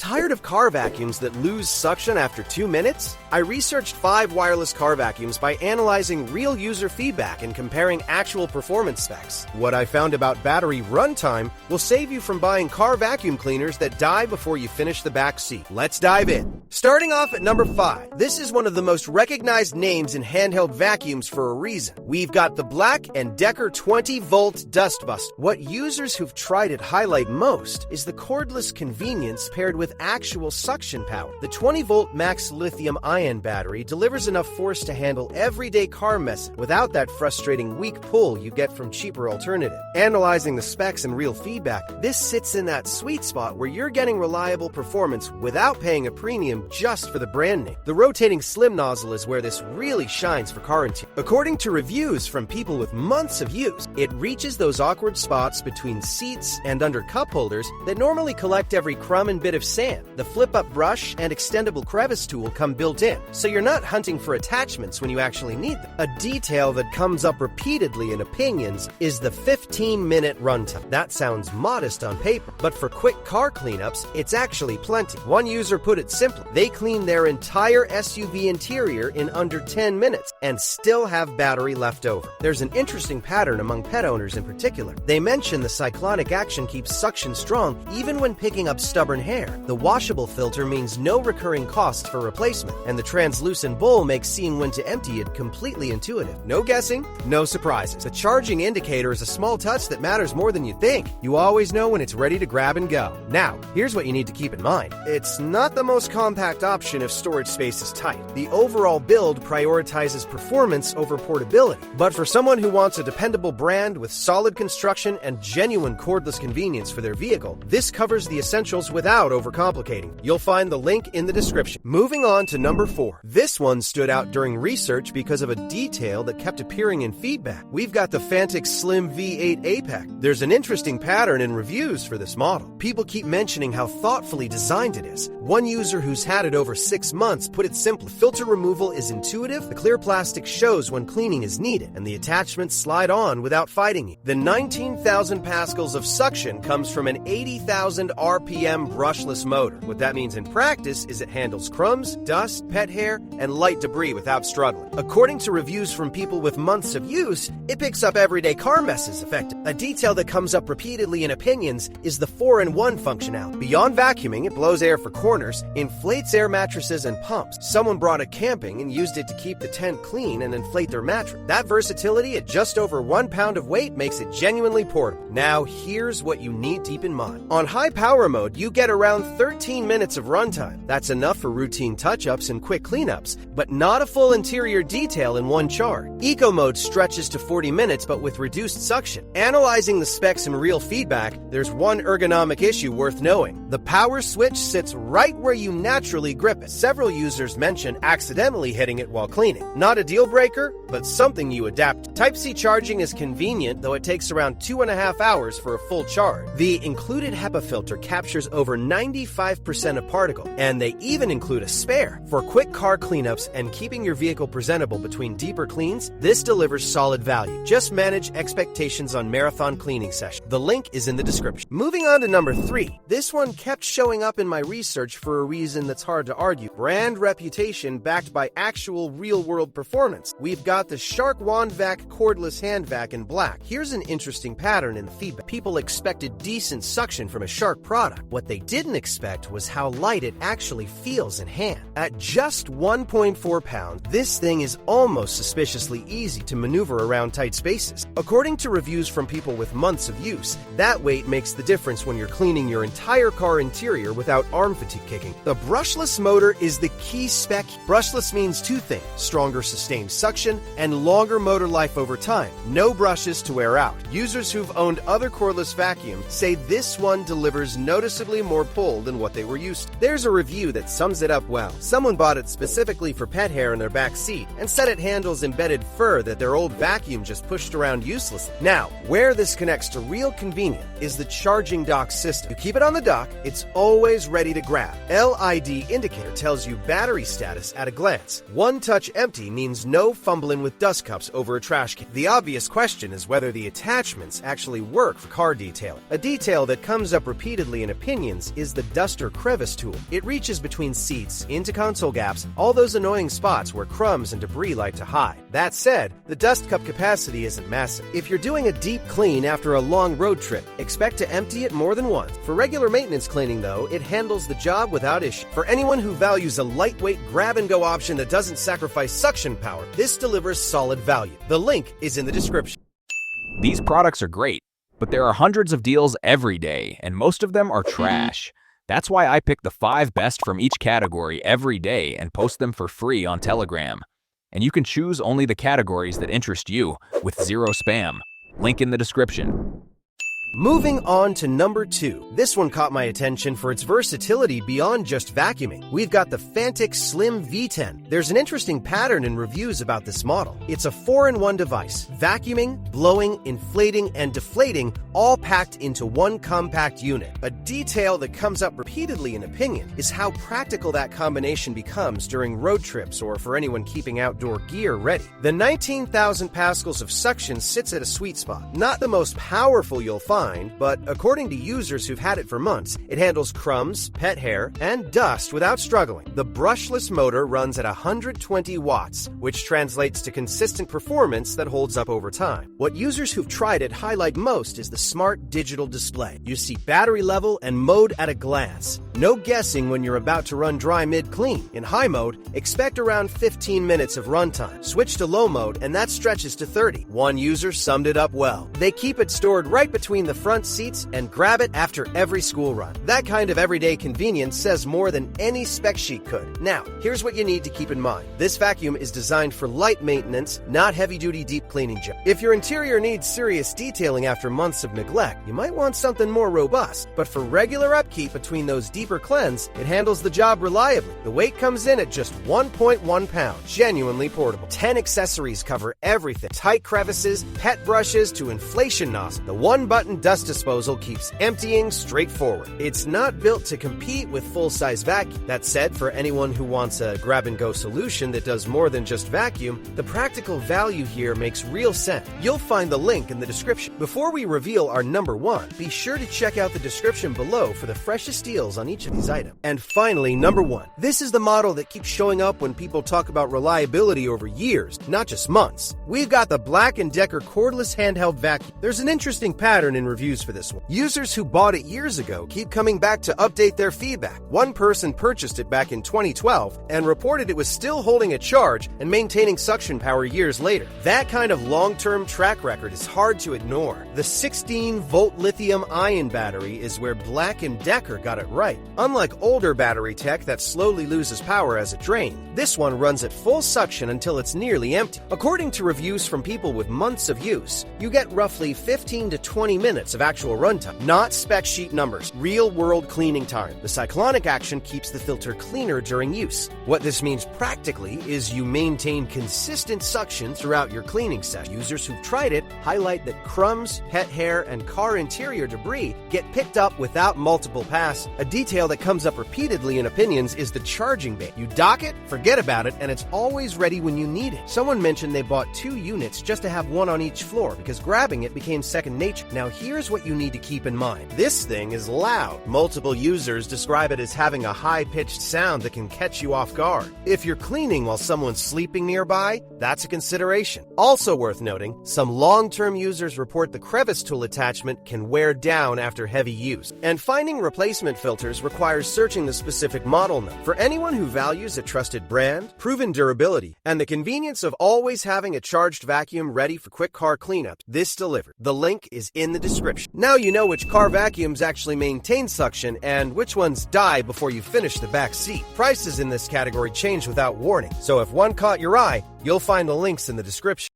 Tired of car vacuums that lose suction after 2 minutes? I researched 5 wireless car vacuums by analyzing real user feedback and comparing actual performance specs. What I found about battery runtime will save you from buying car vacuum cleaners that die before you finish the back seat. Let's dive in. Starting off at number 5. This is one of the most recognized names in handheld vacuums for a reason. We've got the BLACK+DECKER 20-volt dustbuster. What users who've tried it highlight most is the cordless convenience paired with actual suction power. The 20-volt max lithium-ion battery delivers enough force to handle everyday car mess without that frustrating weak pull you get from cheaper alternatives. Analyzing the specs and real feedback, this sits in that sweet spot where you're getting reliable performance without paying a premium just for the brand name. The rotating slim nozzle is where this really shines for car interior. According to reviews from people with months of use, it reaches those awkward spots between seats and under cup holders that normally collect every crumb and bit of sand. The flip-up brush and extendable crevice tool come built in, so you're not hunting for attachments when you actually need them. A detail that comes up repeatedly in opinions is the 15-minute runtime. That sounds modest on paper, but for quick car cleanups, it's actually plenty. One user put it simply: they clean their entire SUV interior in under 10 minutes and still have battery left over. There's an interesting pattern among pet owners in particular. They mention the cyclonic action keeps suction strong even when picking up stubborn hair. The washable filter means no recurring cost for replacement, and the translucent bowl makes seeing when to empty it completely intuitive. No guessing, no surprises. The charging indicator is a small touch that matters more than you think. You always know when it's ready to grab and go. Now, here's what you need to keep in mind. It's not the most compact option if storage space is tight. The overall build prioritizes performance over portability. But for someone who wants a dependable brand with solid construction and genuine cordless convenience for their vehicle, this covers the essentials without overcomplicating. You'll find the link in the description. Moving on to number 4. This one stood out during research because of a detail that kept appearing in feedback. We've got the Fanttik Slim V8 Apex. There's an interesting pattern in reviews for this model. People keep mentioning how thoughtfully designed it is. One user who's had it over 6 months put it simply: filter removal is intuitive, the clear plastic shows when cleaning is needed, and the attachments slide on without fighting you. The 19,000 pascals of suction comes from an 80,000 RPM brushless motor. What that means in practice is it handles crumbs, dust, pet hair, and light debris without struggling. According to reviews from people with months of use, it picks up everyday car messes effectively. A detail that comes up repeatedly in opinions is the 4-in-1 functionality. Beyond vacuuming, it blows air for corners, inflates air mattresses and pumps. Someone brought it camping and used it to keep the tent clean and inflate their mattress. That versatility at just over 1 pound of weight makes it genuinely portable. Now, here's what you need to keep in mind. On high power mode, you get around 13 minutes of runtime. That's enough for routine touch-ups and quick cleanups, but not a full interior detail in one charge. Eco mode stretches to 40 minutes, but with reduced suction. Analyzing the specs and real feedback, there's one ergonomic issue worth knowing. The power switch sits right where you naturally grip it. Several users mention accidentally hitting it while cleaning. Not a deal breaker, but something you adapt to. Type-C charging is convenient, though it takes around 2.5 hours for a full charge. The included HEPA filter captures over 95% of particle, and they even include a spare. For quick car cleanups and keeping your vehicle presentable between deeper cleans, this delivers solid value. Just manage expectations on marathon cleaning sessions. The link is in the description. Moving on to number 3. This one kept showing up in my research for a reason that's hard to argue. Brand reputation backed by actual real-world performance. We've got the Shark WANDVAC cordless hand vac in black. Here's an interesting pattern in the feedback. People expected decent suction from a Shark product. What they didn't expect was how light it actually feels in hand. At just 1.4 pounds, this thing is almost suspiciously easy to maneuver around tight spaces. According to reviews from people with months of use, that weight makes the difference when you're cleaning your entire car interior without arm fatigue kicking. The brushless motor is the key spec. Brushless means 2 things: stronger sustained suction and longer motor life over time. No brushes to wear out. Users who've owned other cordless vacuums say this one delivers noticeably more pull than what they were used to. There's a review that sums it up well. Someone bought it specifically for pet hair in their back seat and said it handles embedded fur that their old vacuum just pushed around uselessly. Now, where this connects to real real convenient is the charging dock system. You keep it on the dock, it's always ready to grab. LED indicator tells you battery status at a glance. One touch empty means no fumbling with dust cups over a trash can. The obvious question is whether the attachments actually work for car detailing. A detail that comes up repeatedly in opinions is the duster crevice tool. It reaches between seats, into console gaps, all those annoying spots where crumbs and debris like to hide. That said, the dust cup capacity isn't massive. If you're doing a deep clean after a long road trip, expect to empty it more than once. For regular maintenance cleaning though, it handles the job without issue. For anyone who values a lightweight grab-and-go option that doesn't sacrifice suction power, this delivers solid value. The link is in the description. These products are great, but there are hundreds of deals every day, and most of them are trash. That's why I pick the 5 best from each category every day and post them for free on Telegram. And you can choose only the categories that interest you with zero spam. Link in the description. Moving on to number 2. This one caught my attention for its versatility beyond just vacuuming. We've got the Fanttik Slim V10. There's an interesting pattern in reviews about this model. It's a 4-in-1 device, vacuuming, blowing, inflating, and deflating, all packed into one compact unit. A detail that comes up repeatedly in opinion is how practical that combination becomes during road trips or for anyone keeping outdoor gear ready. The 19,000 pascals of suction sits at a sweet spot. Not the most powerful you'll find, but according to users who've had it for months, it handles crumbs, pet hair, and dust without struggling. The brushless motor runs at 120 watts, which translates to consistent performance that holds up over time. What users who've tried it highlight most is the smart digital display. You see battery level and mode at a glance. No guessing when you're about to run dry mid-clean. In high mode, expect around 15 minutes of runtime. Switch to low mode, and that stretches to 30. One user summed it up well. They keep it stored right between the front seats and grab it after every school run. That kind of everyday convenience says more than any spec sheet could. Now, here's what you need to keep in mind. This vacuum is designed for light maintenance, not heavy-duty deep cleaning job. If your interior needs serious detailing after months of neglect, you might want something more robust. But for regular upkeep between those deeper cleanse, it handles the job reliably. The weight comes in at just 1.1 pounds, genuinely portable. 10 accessories cover everything. Tight crevices, pet brushes to inflation nozzle. The one-button dust disposal keeps emptying straightforward. It's not built to compete with full-size vacuum. That said, for anyone who wants a grab-and-go solution that does more than just vacuum, the practical value here makes real sense. You'll find the link in the description. Before we reveal our number 1, be sure to check out the description below for the freshest deals on each of these items. And finally, number 1. This is the model that keeps showing up when people talk about reliability over years, not just months. We've got the BLACK+DECKER cordless handheld vacuum. There's an interesting pattern in reviews for this one. Users who bought it years ago keep coming back to update their feedback. One person purchased it back in 2012 and reported it was still holding a charge and maintaining suction power years later. That kind of long-term track record is hard to ignore. The 16-volt lithium-ion battery is where BLACK+DECKER got it right. Unlike older battery tech that slowly loses power as it drains, this one runs at full suction until it's nearly empty. According to reviews from people with months of use, you get roughly 15 to 20 minutes of actual runtime, not spec sheet numbers, real-world cleaning time. The cyclonic action keeps the filter cleaner during use. What this means practically is you maintain consistent suction throughout your cleaning session. Users who've tried it highlight that crumbs, pet hair, and car interior debris get picked up without multiple passes. A detail that comes up repeatedly in opinions is the charging bay. You dock it, forget about it, and it's always ready when you need it. Someone mentioned they bought 2 units just to have one on each floor because grabbing it became second nature. Now here's what you need to keep in mind. This thing is loud. Multiple users describe it as having a high-pitched sound that can catch you off guard. If you're cleaning while someone's sleeping nearby, that's a consideration. Also worth noting, some long-term users report the crevice tool attachment can wear down after heavy use. And finding replacement filters requires searching the specific model number. For anyone who values a trusted brand, proven durability, and the convenience of always having a charged vacuum ready for quick car cleanup, this delivered. The link is in the description. Now you know which car vacuums actually maintain suction and which ones die before you finish the back seat. Prices in this category change without warning, so if one caught your eye, you'll find the links in the description.